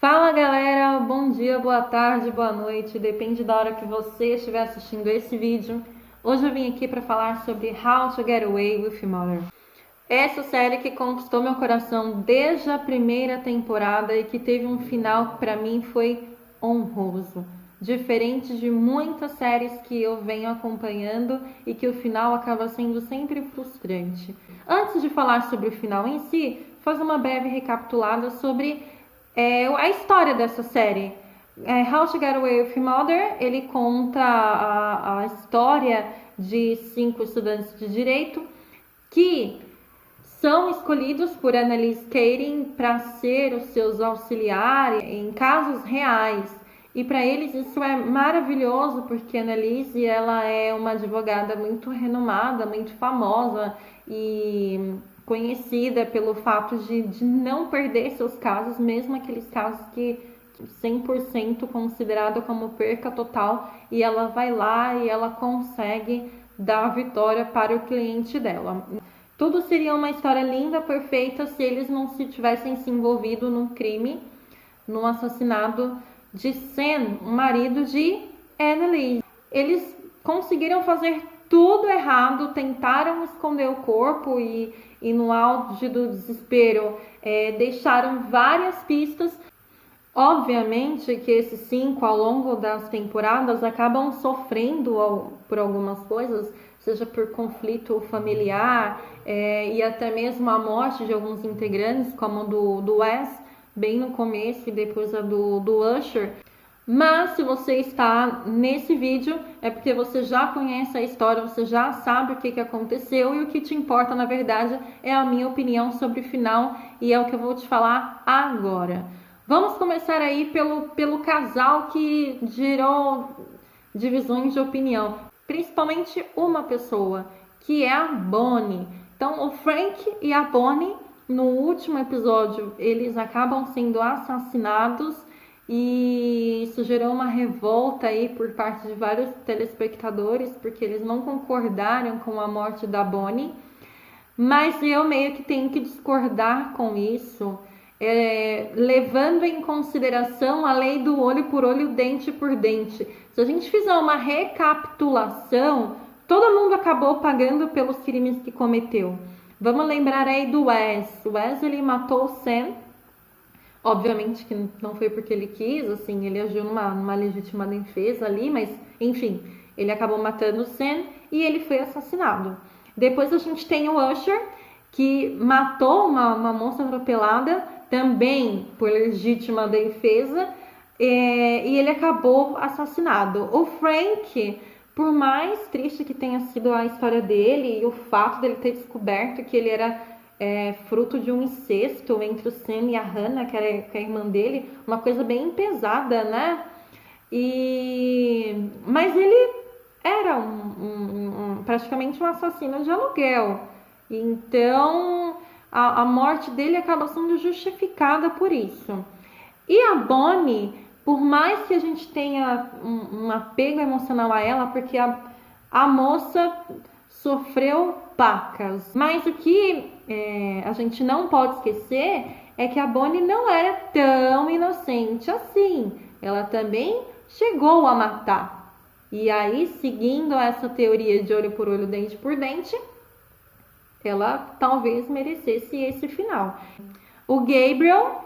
Fala galera, bom dia, boa tarde, boa noite, depende da hora que você estiver assistindo esse vídeo. Hoje eu vim aqui para falar sobre How to Get Away with Murder. Essa série que conquistou meu coração desde a primeira temporada e que teve um final que para mim foi honroso. Diferente de muitas séries que eu venho acompanhando e que o final acaba sendo sempre frustrante. Antes de falar sobre o final em si, fazer uma breve recapitulada sobre a história dessa série. How to Get Away with Murder, ele conta a história de 5 estudantes de direito que são escolhidos por Annalise Keating para ser os seus auxiliares em casos reais. E para eles isso é maravilhoso, porque a Annalise ela é uma advogada muito renomada, muito famosa e conhecida pelo fato de não perder seus casos, mesmo aqueles casos que 100% considerado como perca total, e ela vai lá e ela consegue dar a vitória para o cliente dela. Tudo seria uma história linda, perfeita, se eles não se tivessem se envolvido num crime, num assassinato de Sam, o marido de Annalise. Eles conseguiram fazer tudo errado, tentaram esconder o corpo e no auge do desespero deixaram várias pistas. Obviamente que esses 5 ao longo das temporadas acabam sofrendo por algumas coisas, seja por conflito familiar e até mesmo a morte de alguns integrantes, como do Wes, bem no começo, e depois a do Usher. Mas se você está nesse vídeo é porque você já conhece a história, você já sabe o que aconteceu, e o que te importa na verdade é a minha opinião sobre o final, e é o que eu vou te falar agora. Vamos começar aí pelo casal que gerou divisões de opinião, principalmente uma pessoa, que é a Bonnie. Então o Frank e a Bonnie, no último episódio, eles acabam sendo assassinados, e isso gerou uma revolta aí por parte de vários telespectadores, porque eles não concordaram com a morte da Bonnie. Mas eu meio que tenho que discordar com isso, levando em consideração a lei do olho por olho, dente por dente. Se a gente fizer uma recapitulação, todo mundo acabou pagando pelos crimes que cometeu. Vamos lembrar aí do Wes. O Wes, ele matou o Sam. Obviamente que não foi porque ele quis, assim, ele agiu numa legítima defesa ali, mas enfim, ele acabou matando o Sam e ele foi assassinado. Depois a gente tem o Usher, que matou uma moça atropelada, também por legítima defesa, e ele acabou assassinado. O Frank, por mais triste que tenha sido a história dele e o fato dele ter descoberto que ele era fruto de um incesto entre o Sam e a Hannah, que era a irmã dele, uma coisa bem pesada, né? Mas ele era praticamente um assassino de aluguel. Então a morte dele acaba sendo justificada por isso. E a Bonnie, por mais que a gente tenha um apego emocional a ela, porque a moça sofreu pacas, mas o que a gente não pode esquecer é que a Bonnie não era tão inocente assim. Ela também chegou a matar. E aí, seguindo essa teoria de olho por olho, dente por dente, ela talvez merecesse esse final. O Gabriel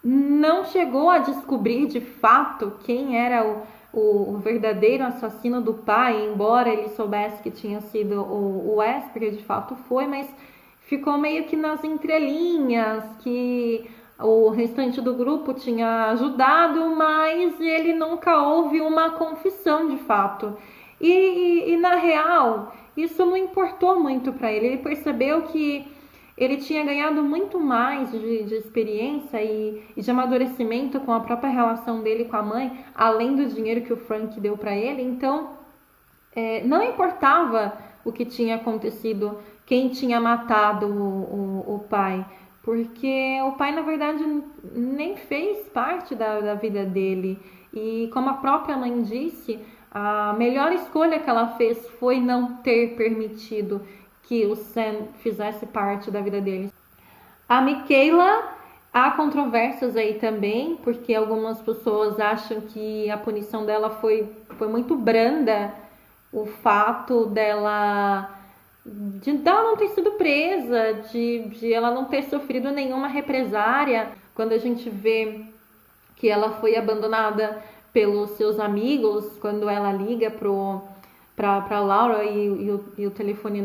não chegou a descobrir de fato quem era o verdadeiro assassino do pai, embora ele soubesse que tinha sido o Wes, porque de fato foi, mas ficou meio que nas entrelinhas, que o restante do grupo tinha ajudado, mas ele nunca houve uma confissão de fato. E na real, isso não importou muito para ele. Ele percebeu que ele tinha ganhado muito mais de experiência e de amadurecimento com a própria relação dele com a mãe, além do dinheiro que o Frank deu para ele. Então, não importava o que tinha acontecido, quem tinha matado o pai, porque o pai, na verdade, nem fez parte da vida dele. E como a própria mãe disse, a melhor escolha que ela fez foi não ter permitido que o Sam fizesse parte da vida dele. A Michaela, Há controvérsias aí também, porque algumas pessoas acham que a punição dela foi muito branda, o fato dela não ter sido presa, de ela não ter sofrido nenhuma represária. Quando a gente vê que ela foi abandonada pelos seus amigos, quando ela liga pra Laura e o telefone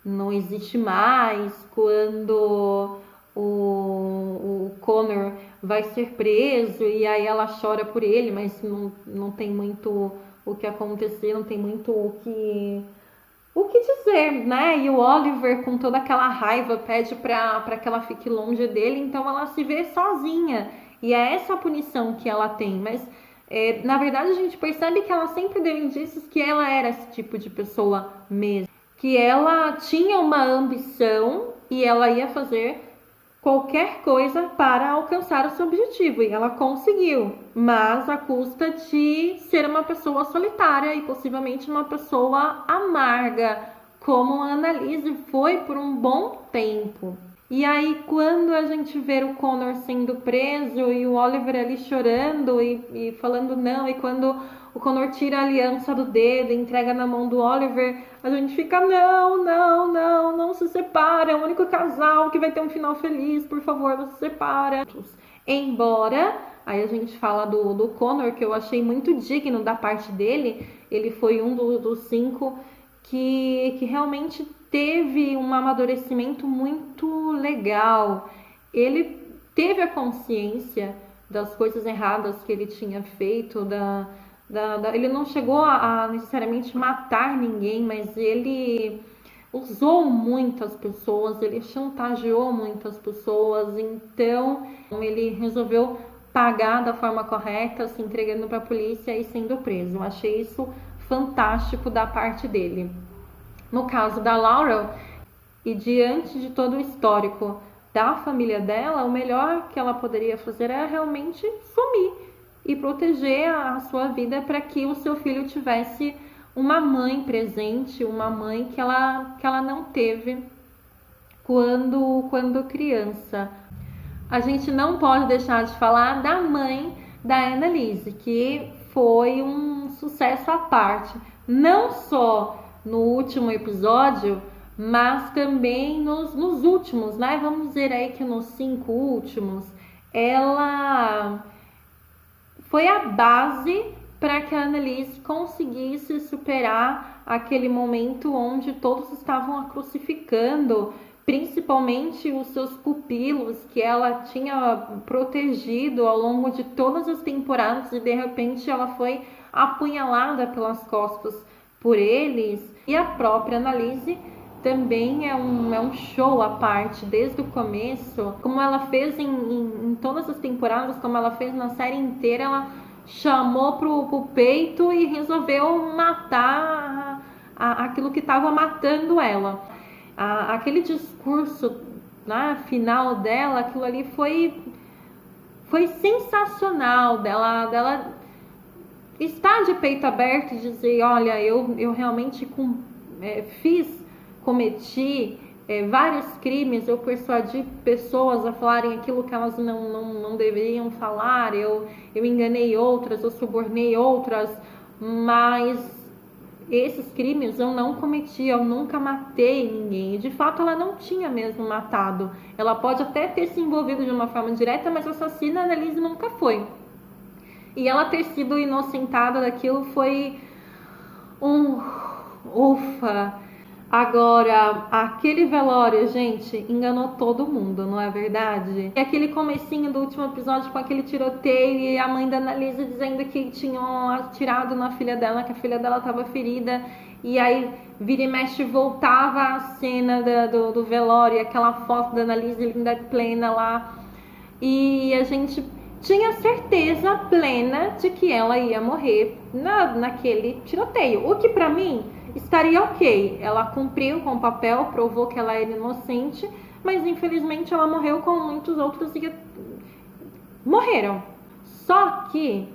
não existe mais, quando o Connor vai ser preso e aí ela chora por ele, mas não tem muito o que acontecer, não tem muito o que dizer, né? E o Oliver, com toda aquela raiva, pede pra que ela fique longe dele, então ela se vê sozinha. E é essa a punição que ela tem. Mas, na verdade, a gente percebe que ela sempre deu indícios que ela era esse tipo de pessoa mesmo. Que ela tinha uma ambição e ela ia fazer qualquer coisa para alcançar o seu objetivo, e ela conseguiu, mas à custa de ser uma pessoa solitária e possivelmente uma pessoa amarga, como a Annalise foi por um bom tempo. E aí, quando a gente vê o Connor sendo preso e o Oliver ali chorando e falando não, e quando o Connor tira a aliança do dedo e entrega na mão do Oliver, a gente fica, não se separa, é o único casal que vai ter um final feliz, por favor, não se separa. Embora, aí a gente fala do Connor, que eu achei muito digno da parte dele, ele foi um dos 5 que realmente teve um amadurecimento muito legal. Ele teve a consciência das coisas erradas que ele tinha feito, ele não chegou a necessariamente matar ninguém, mas ele usou muitas pessoas, ele chantageou muitas pessoas, então ele resolveu pagar da forma correta, se entregando para a polícia e sendo preso. Eu achei isso fantástico da parte dele. No caso da Laurel, e diante de todo o histórico da família dela, o melhor que ela poderia fazer era realmente sumir e proteger a sua vida para que o seu filho tivesse uma mãe presente, uma mãe que ela não teve quando criança. A gente não pode deixar de falar da mãe da Annalise, que foi um sucesso à parte, não só no último episódio, mas também nos últimos, né? Vamos dizer aí que nos 5 últimos, ela foi a base para que a Annalise conseguisse superar aquele momento onde todos estavam a crucificando, principalmente os seus pupilos, que ela tinha protegido ao longo de todas as temporadas, e de repente ela foi apunhalada pelas costas por eles. E a própria Annalise também é um show à parte, desde o começo, como ela fez em todas as temporadas, como ela fez na série inteira. Ela chamou pro peito e resolveu matar aquilo que estava matando ela. Aquele discurso, né, final dela, aquilo ali foi sensacional, dela estar de peito aberto e dizer, olha, eu realmente cometi vários crimes, eu persuadi pessoas a falarem aquilo que elas não deveriam falar, eu enganei outras, eu subornei outras, mas esses crimes eu não cometi, eu nunca matei ninguém. E de fato ela não tinha mesmo matado. Ela pode até ter se envolvido de uma forma direta, mas assassina a Annalise nunca foi. E ela ter sido inocentada daquilo foi um ufa. Agora, aquele velório, gente, enganou todo mundo, não é verdade? E aquele comecinho do último episódio com aquele tiroteio e a mãe da Annalise dizendo que tinham atirado na filha dela, que a filha dela estava ferida. E aí, vira e mexe, voltava a cena do velório, e aquela foto da Annalise linda plena lá. E a gente tinha certeza plena de que ela ia morrer naquele tiroteio. O que pra mim estaria ok. Ela cumpriu com o papel, provou que ela era inocente, mas infelizmente ela morreu como muitos outros morreram. Só que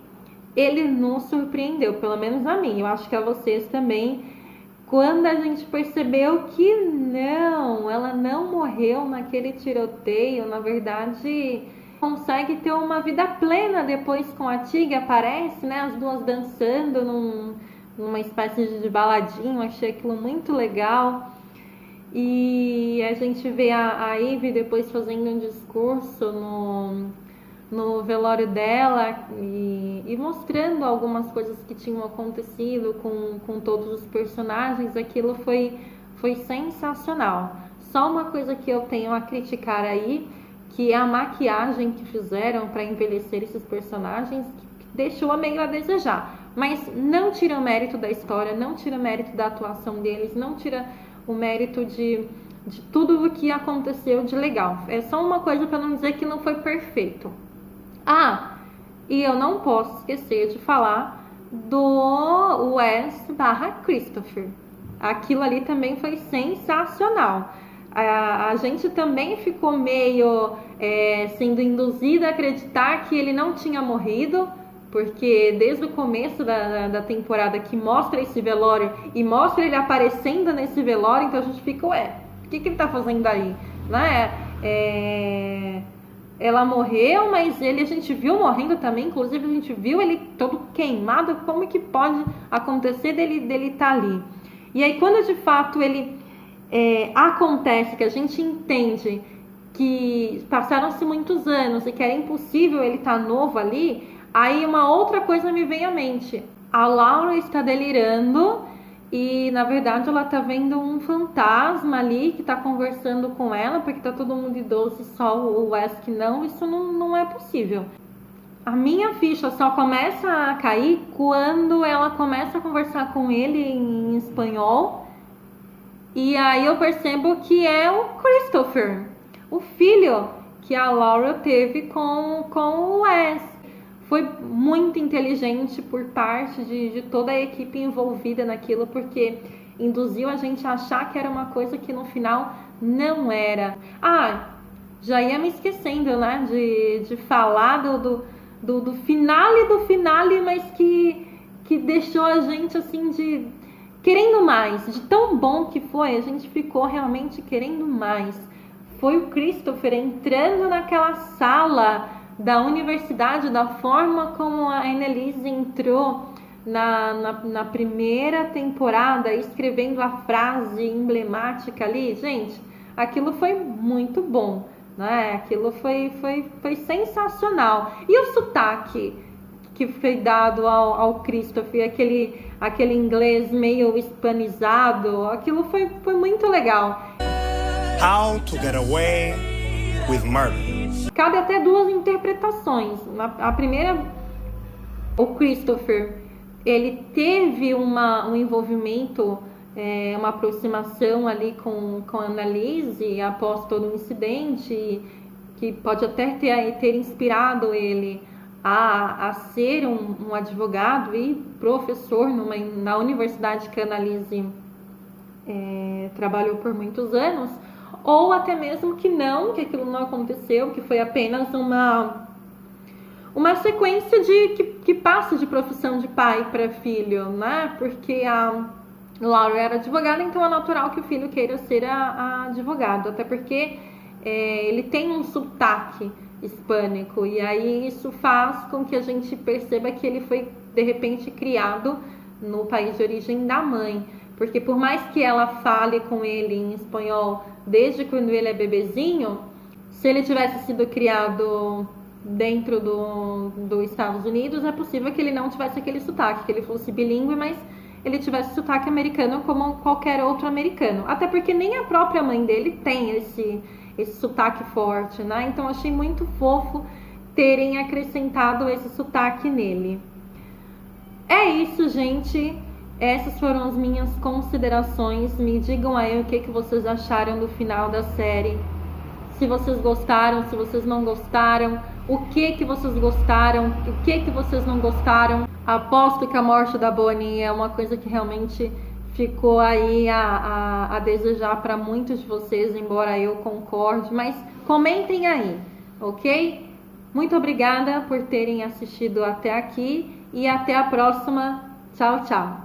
ele nos surpreendeu, pelo menos a mim. Eu acho que a vocês também. quando a gente percebeu que não, ela não morreu naquele tiroteio, na verdade consegue ter uma vida plena depois com a Tig, aparece, né, as duas dançando numa espécie de baladinho, achei aquilo muito legal. E a gente vê a Ivy depois fazendo um discurso no velório dela e mostrando algumas coisas que tinham acontecido com todos os personagens. Aquilo foi sensacional. Só uma coisa que eu tenho a criticar aí, que é a maquiagem que fizeram para envelhecer esses personagens, que deixou meio a desejar. Mas não tira o mérito da história, não tira o mérito da atuação deles, não tira o mérito de tudo o que aconteceu de legal. É só uma coisa para não dizer que não foi perfeito. E eu não posso esquecer de falar do Wes / Christopher. Aquilo ali também foi sensacional. A gente também ficou meio sendo induzida a acreditar que ele não tinha morrido, porque desde o começo da temporada que mostra esse velório e mostra ele aparecendo nesse velório, então a gente fica, o que ele tá fazendo aí? Né? Ela morreu, mas a gente viu morrendo também, inclusive a gente viu ele todo queimado, como que pode acontecer dele tá ali? E aí quando de fato ele acontece, que a gente entende que passaram-se muitos anos e que era impossível ele estar novo ali, aí uma outra coisa me vem à mente. A Laura está delirando e, na verdade, ela está vendo um fantasma ali que está conversando com ela, porque está todo mundo idoso e só o Wes que não. Isso não é possível. A minha ficha só começa a cair quando ela começa a conversar com ele em espanhol. E aí eu percebo que é o Christopher, o filho que a Laura teve com o Wes. Foi muito inteligente por parte de toda a equipe envolvida naquilo, porque induziu a gente a achar que era uma coisa que no final não era. Já ia me esquecendo, né, de falar do finale, mas que deixou a gente assim de querendo mais, de tão bom que foi, a gente ficou realmente querendo mais. Foi o Christopher entrando naquela sala da universidade, da forma como a Annalise entrou na primeira temporada, escrevendo a frase emblemática ali, gente, aquilo foi muito bom, né? Aquilo foi sensacional. E o sotaque que foi dado ao Christopher, aquele inglês meio hispanizado, aquilo foi muito legal. How to Get Away with Murder. Cabe até duas interpretações. A primeira, o Christopher, ele teve um envolvimento, uma aproximação ali com a Annalise após todo o incidente, que pode até ter inspirado ele a ser um advogado e professor na universidade que a Annalise trabalhou por muitos anos. Ou até mesmo que aquilo não aconteceu, que foi apenas uma sequência que passa de profissão de pai para filho, né? Porque a Laura era advogada, então é natural que o filho queira ser advogado, até porque ele tem um sotaque hispânico, e aí isso faz com que a gente perceba que ele foi, de repente, criado no país de origem da mãe. Porque por mais que ela fale com ele em espanhol desde quando ele é bebezinho, se ele tivesse sido criado dentro dos Estados Unidos, é possível que ele não tivesse aquele sotaque, que ele fosse bilíngue, mas ele tivesse sotaque americano como qualquer outro americano. Até porque nem a própria mãe dele tem esse sotaque forte, né? Então achei muito fofo terem acrescentado esse sotaque nele. É isso, gente. Essas foram as minhas considerações. Me digam aí o que vocês acharam do final da série. Se vocês gostaram, se vocês não gostaram, o que vocês gostaram, o que vocês não gostaram. Aposto que a morte da Bonnie é uma coisa que realmente ficou aí a desejar para muitos de vocês, embora eu concorde, mas comentem aí, ok? Muito obrigada por terem assistido até aqui e até a próxima. Tchau, tchau!